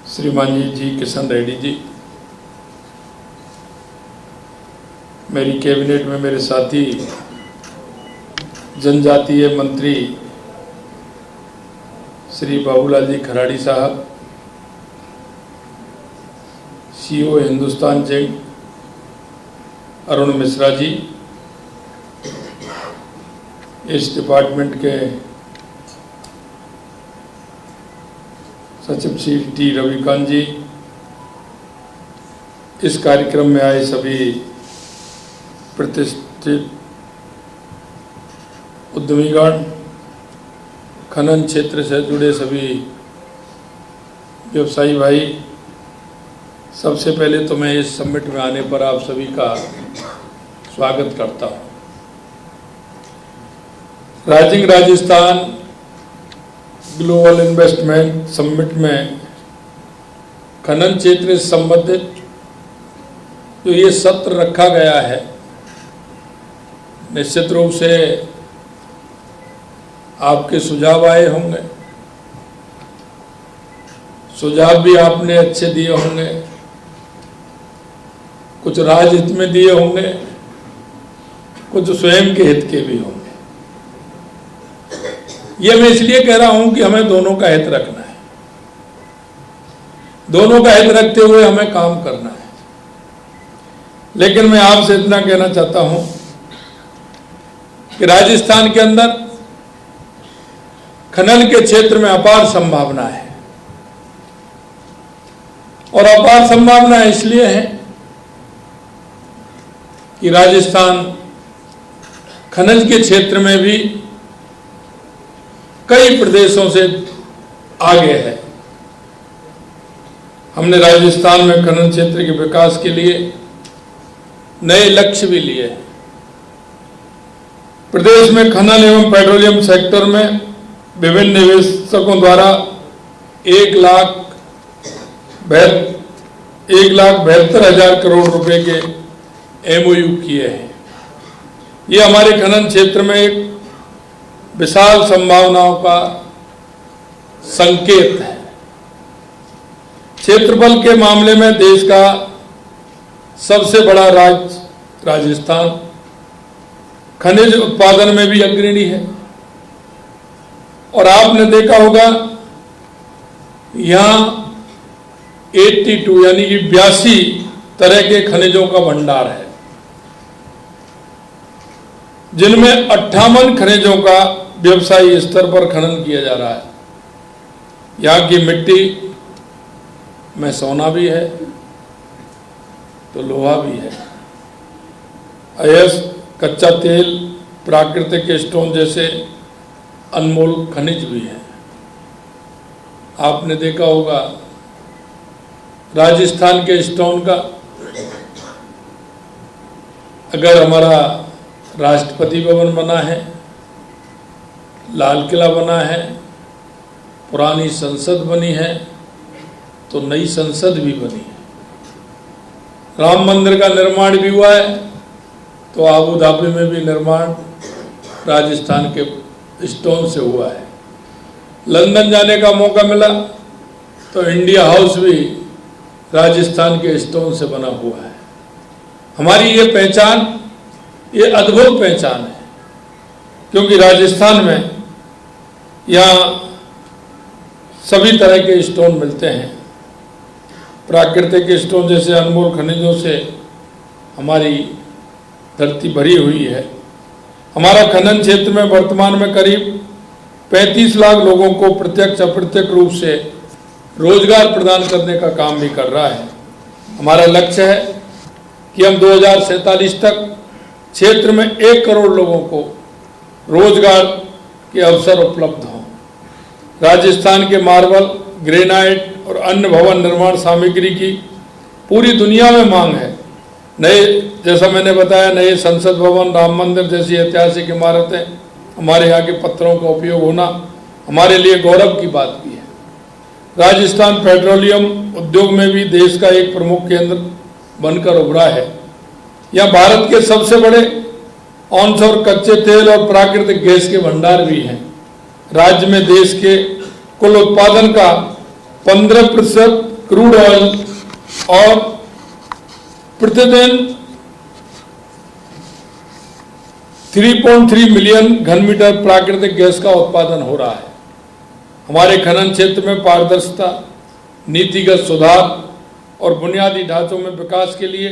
श्रीमान जी किशन रेड्डी जी, मेरी कैबिनेट में मेरे साथी जनजातीय मंत्री श्री बाबूलाल जी खराड़ी साहब, सीईओ हिंदुस्तान जिंक अरुण मिश्रा जी, इस डिपार्टमेंट के सचिव श्री टी रविकांत जी, इस कार्यक्रम में आए सभी प्रतिष्ठित उद्यमीगण, खनन क्षेत्र से जुड़े सभी व्यवसायी भाई, सबसे पहले तो मैं इस समिट में आने पर आप सभी का स्वागत करता हूं। Rising Rajasthan global investment summit में खनन क्षेत्र से संबंधित जो ये सत्र रखा गया है, निश्चित रूप से आपके सुझाव आए होंगे, सुझाव भी आपने अच्छे दिए होंगे, कुछ राज्य हित में दिए होंगे, कुछ स्वयं के हित के भी होंगे। ये मैं इसलिए कह रहा हूं कि हमें दोनों का हित रखना है, दोनों का हित रखते हुए हमें काम करना है। लेकिन मैं आपसे इतना कहना चाहता हूं कि राजस्थान के अंदर खनन के क्षेत्र में अपार संभावना है, और अपार संभावना इसलिए है कि राजस्थान खनन के क्षेत्र में भी कई प्रदेशों से आगे है। हमने राजस्थान में खनन क्षेत्र के विकास के लिए नए लक्ष्य भी लिए हैं। प्रदेश में खनन एवं पेट्रोलियम सेक्टर में विभिन्न निवेशकों द्वारा 1,72,000 करोड़ रुपए के MOU किए हैं। ये हमारे खनन क्षेत्र में एक विशाल संभावनाओं का संकेत है। क्षेत्रफल के मामले में देश का सबसे बड़ा राज्य राजस्थान, खनिज उत्पादन में भी अग्रणी है। और आपने देखा होगा यहां 82 यानी कि 82 तरह के खनिजों का भंडार है, जिनमें 58 खनिजों का व्यवसायी स्तर पर खनन किया जा रहा है। यहाँ की मिट्टी में सोना भी है तो लोहा भी है, अयस्क, कच्चा तेल, प्राकृतिक स्टोन जैसे अनमोल खनिज भी है। आपने देखा होगा राजस्थान के स्टोन का, अगर हमारा राष्ट्रपति भवन बना है, लाल किला बना है, पुरानी संसद बनी है, तो नई संसद भी बनी है। राम मंदिर का निर्माण भी हुआ है, तो आबू धाबी में भी निर्माण राजस्थान के स्टोन से हुआ है। लंदन जाने का मौका मिला तो इंडिया हाउस भी राजस्थान के स्टोन से बना हुआ है। हमारी ये पहचान, ये अद्भुत पहचान है, क्योंकि राजस्थान में यहाँ सभी तरह के स्टोन मिलते हैं। प्राकृतिक स्टोन जैसे अनमोल खनिजों से हमारी धरती भरी हुई है। हमारा खनन क्षेत्र में वर्तमान में करीब 35 लाख लोगों को प्रत्यक्ष अप्रत्यक्ष रूप से रोजगार प्रदान करने का काम भी कर रहा है। हमारा लक्ष्य है कि हम 2047 तक क्षेत्र में 1 करोड़ लोगों को रोजगार के अवसर उपलब्ध हों। राजस्थान के मार्बल, ग्रेनाइट और अन्य भवन निर्माण सामग्री की पूरी दुनिया में मांग है। नए, जैसा मैंने बताया, नए संसद भवन, राम मंदिर जैसी ऐतिहासिक इमारतें, हमारे यहाँ के पत्थरों का उपयोग होना हमारे लिए गौरव की बात भी है। राजस्थान पेट्रोलियम उद्योग में भी देश का एक प्रमुख केंद्र बनकर उभरा है। यह भारत के सबसे बड़े ऑनशोर कच्चे तेल और प्राकृतिक गैस के भंडार भी हैं। राज्य में देश के कुल उत्पादन का 15% क्रूड ऑयल और प्रतिदिन 3.3 मिलियन घन मीटर प्राकृतिक गैस का उत्पादन हो रहा है। हमारे खनन क्षेत्र में पारदर्शिता, नीतिगत सुधार और बुनियादी ढांचों में विकास के लिए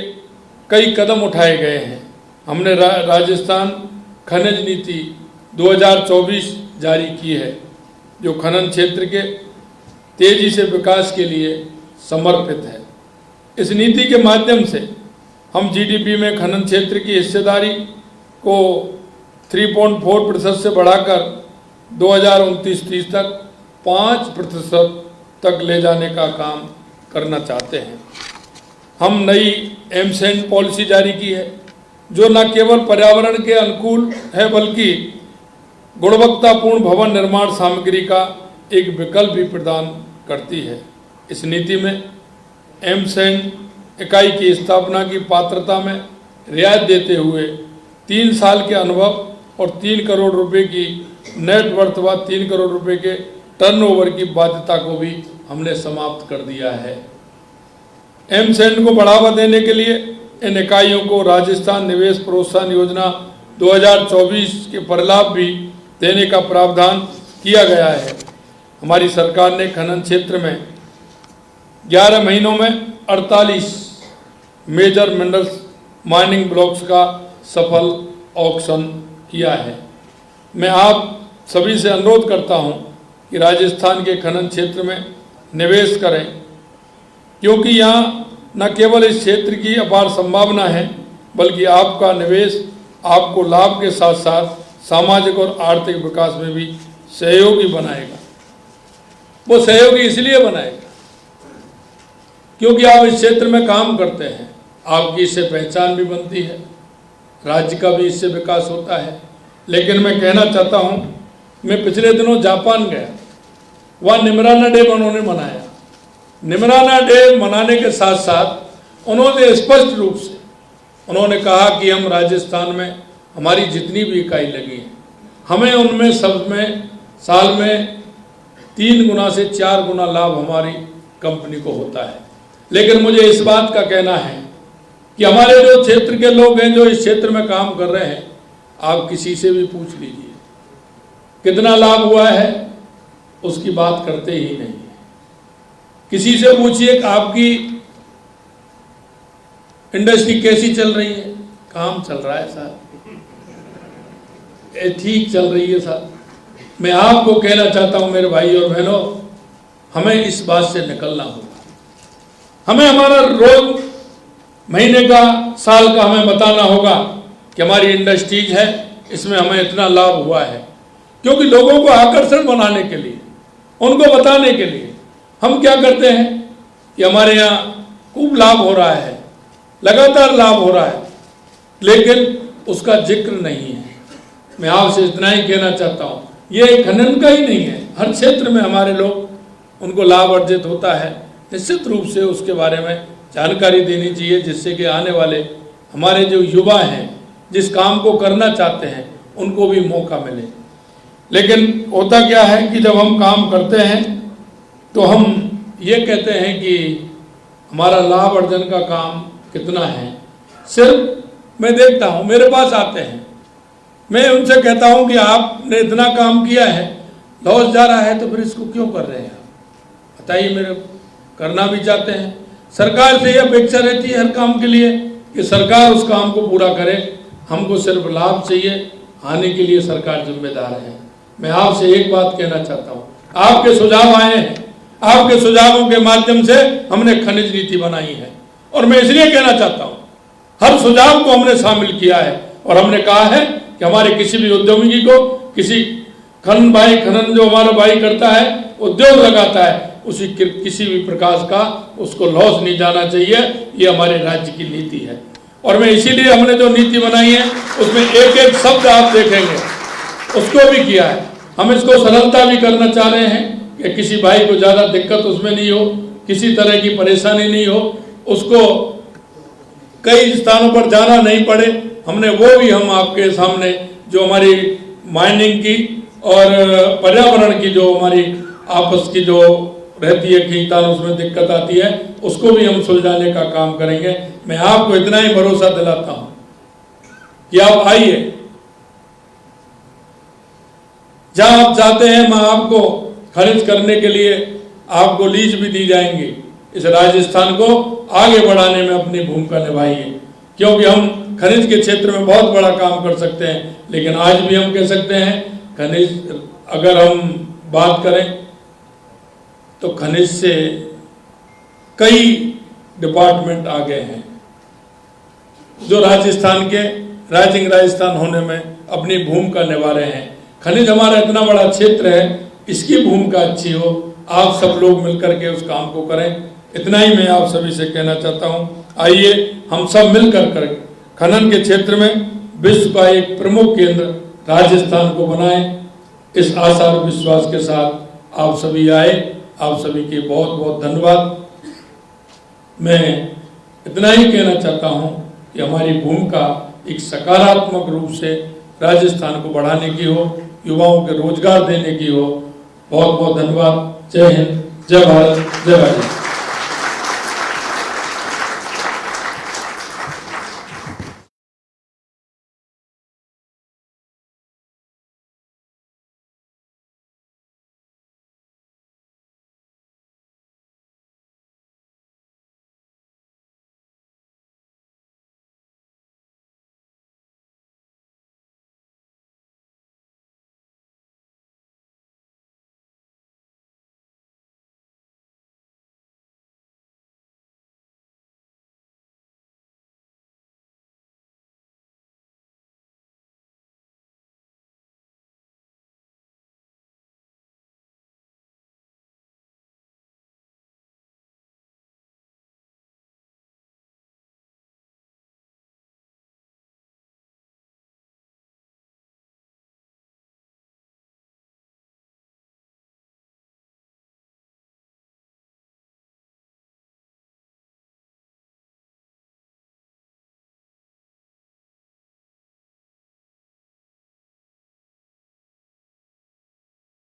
कई कदम उठाए गए हैं। हमने राजस्थान खनिज नीति 2024 जारी की है, जो खनन क्षेत्र के तेजी से विकास के लिए समर्पित है। इस नीति के माध्यम से हम जीडीपी में खनन क्षेत्र की हिस्सेदारी को 3.4% से बढ़ाकर 2029-30 तक 5% तक ले जाने का काम करना चाहते हैं। हम नई एमसेंट पॉलिसी जारी की है, जो न केवल पर्यावरण के अनुकूल है बल्कि गुणवत्तापूर्ण भवन निर्माण सामग्री का एक विकल्प भी प्रदान करती है। इस नीति में एमसेंट इकाई की स्थापना की पात्रता में रियायत देते हुए 3 साल के अनुभव और 3 करोड़ रुपए की नेट वर्थ व 3 करोड़ रुपए के टर्नओवर की बाध्यता को भी हमने समाप्त कर दिया है। एमसेंट को बढ़ावा देने के लिए इन इकाइयों को राजस्थान निवेश प्रोत्साहन योजना 2024 के परिलाभ भी देने का प्रावधान किया गया है। हमारी सरकार ने खनन क्षेत्र में 11 महीनों में 48 मेजर मिनरल्स माइनिंग ब्लॉक्स का सफल ऑक्शन किया है। मैं आप सभी से अनुरोध करता हूं कि राजस्थान के खनन क्षेत्र में निवेश करें, क्योंकि यहाँ न केवल इस क्षेत्र की अपार संभावना है, बल्कि आपका निवेश आपको लाभ के साथ साथ सामाजिक और आर्थिक विकास में भी सहयोगी बनाएगा। वो सहयोगी इसलिए बनाएगा क्योंकि आप इस क्षेत्र में काम करते हैं, आपकी इससे पहचान भी बनती है, राज्य का भी इससे विकास होता है। लेकिन मैं कहना चाहता हूँ, मैं पिछले दिनों जापान गया, वहाँ निमराना डे उन्होंने मनाया। निमराना डे मनाने के साथ साथ उन्होंने स्पष्ट रूप से उन्होंने कहा कि हम राजस्थान में हमारी जितनी भी इकाई लगी है, हमें उनमें सब में साल में 3 गुना से 4 गुना लाभ हमारी कंपनी को होता है। लेकिन मुझे इस बात का कहना है कि हमारे जो क्षेत्र के लोग हैं, जो इस क्षेत्र में काम कर रहे हैं, आप किसी से भी पूछ लीजिए कितना लाभ हुआ है, उसकी बात करते ही नहीं है। किसी से पूछिए कि आपकी इंडस्ट्री कैसी चल रही है, काम चल रहा है साहब, ठीक चल रही है साहब। मैं आपको कहना चाहता हूं मेरे भाई और बहनों, हमें इस बात से निकलना होगा। हमें हमारा रोज, महीने का, साल का हमें बताना होगा कि हमारी इंडस्ट्रीज है, इसमें हमें इतना लाभ हुआ है। क्योंकि लोगों को आकर्षण बनाने के लिए, उनको बताने के लिए हम क्या करते हैं कि हमारे यहाँ खूब लाभ हो रहा है, लगातार लाभ हो रहा है, लेकिन उसका जिक्र नहीं है। मैं आपसे इतना ही कहना चाहता हूँ, ये खनन का ही नहीं है, हर क्षेत्र में हमारे लोग, उनको लाभ अर्जित होता है। निश्चित रूप से उसके बारे में जानकारी देनी चाहिए, जिससे कि आने वाले हमारे जो युवा हैं, जिस काम को करना चाहते हैं, उनको भी मौका मिले। लेकिन होता क्या है कि जब हम काम करते हैं तो हम ये कहते हैं कि हमारा लाभ अर्जन का काम कितना है। सिर्फ मैं देखता हूँ, मेरे पास आते हैं, मैं उनसे कहता हूँ कि आपने इतना काम किया है, लॉस जा रहा है, तो फिर इसको क्यों कर रहे हैं आप, बताइए। मेरे करना भी चाहते हैं, सरकार से यह अपेक्षा रहती है हर काम के लिए कि सरकार उस काम को पूरा करे, हमको सिर्फ लाभ चाहिए, आने के लिए सरकार जिम्मेदार है। मैं आपसे एक बात कहना चाहता हूँ, आपके सुझाव आए हैं, आपके सुझावों के माध्यम से हमने खनिज नीति बनाई है, और मैं इसलिए कहना चाहता हूँ हर सुझाव को हमने शामिल किया है, और हमने कहा है कि हमारे किसी भी उद्यमी को, किसी खनन जो हमारा भाई करता है, उद्योग लगाता है, उसी किसी भी प्रकार का उसको लॉस नहीं जाना चाहिए। ये हमारे राज्य की नीति है, और मैं इसीलिए हमने जो नीति बनाई है उसमें एक एक शब्द आप देखेंगे उसको भी किया है। हम इसको सरलता भी करना चाह रहे हैं कि किसी भाई को ज़्यादा दिक्कत उसमें नहीं हो, किसी तरह की परेशानी नहीं हो, उसको कई स्थानों पर जाना नहीं पड़े। हमने वो भी हम आपके सामने जो हमारी माइनिंग की और पर्यावरण की जो हमारी आपस की जो रहती है खींचतान, उसमें दिक्कत आती है, उसको भी हम सुलझाने का काम करेंगे। मैं आपको इतना ही भरोसा दिलाता हूं कि आप आइए, जहां आप जाते हैं मैं आपको खनिज करने के लिए आपको लीज भी दी जाएंगी। इस राजस्थान को आगे बढ़ाने में अपनी भूमिका निभाइए, क्योंकि हम खनिज के क्षेत्र में बहुत बड़ा काम कर सकते हैं। लेकिन आज भी हम कह सकते हैं खनिज, अगर हम बात करें तो खनिज से कई डिपार्टमेंट आ गए हैं जो राजस्थान के राइजिंग राजस्थान होने में अपनी भूमिका निभा रहे हैं। खनिज हमारा इतना बड़ा क्षेत्र है, इसकी भूमिका अच्छी हो, आप सब लोग मिलकर के उस काम को करें। इतना ही मैं आप सभी से कहना चाहता हूं। आइए हम सब मिलकर कर खनन के क्षेत्र में विश्व का एक प्रमुख केंद्र राजस्थान को बनाएं। इस आशा और विश्वास के साथ आप सभी आए, आप सभी के बहुत बहुत धन्यवाद। मैं इतना ही कहना चाहता हूं कि हमारी भूमिका एक सकारात्मक रूप से राजस्थान को बढ़ाने की हो, युवाओं के रोजगार देने की हो। बहुत बहुत धन्यवाद। जय हिंद, जय भारत, जय राजस्थान।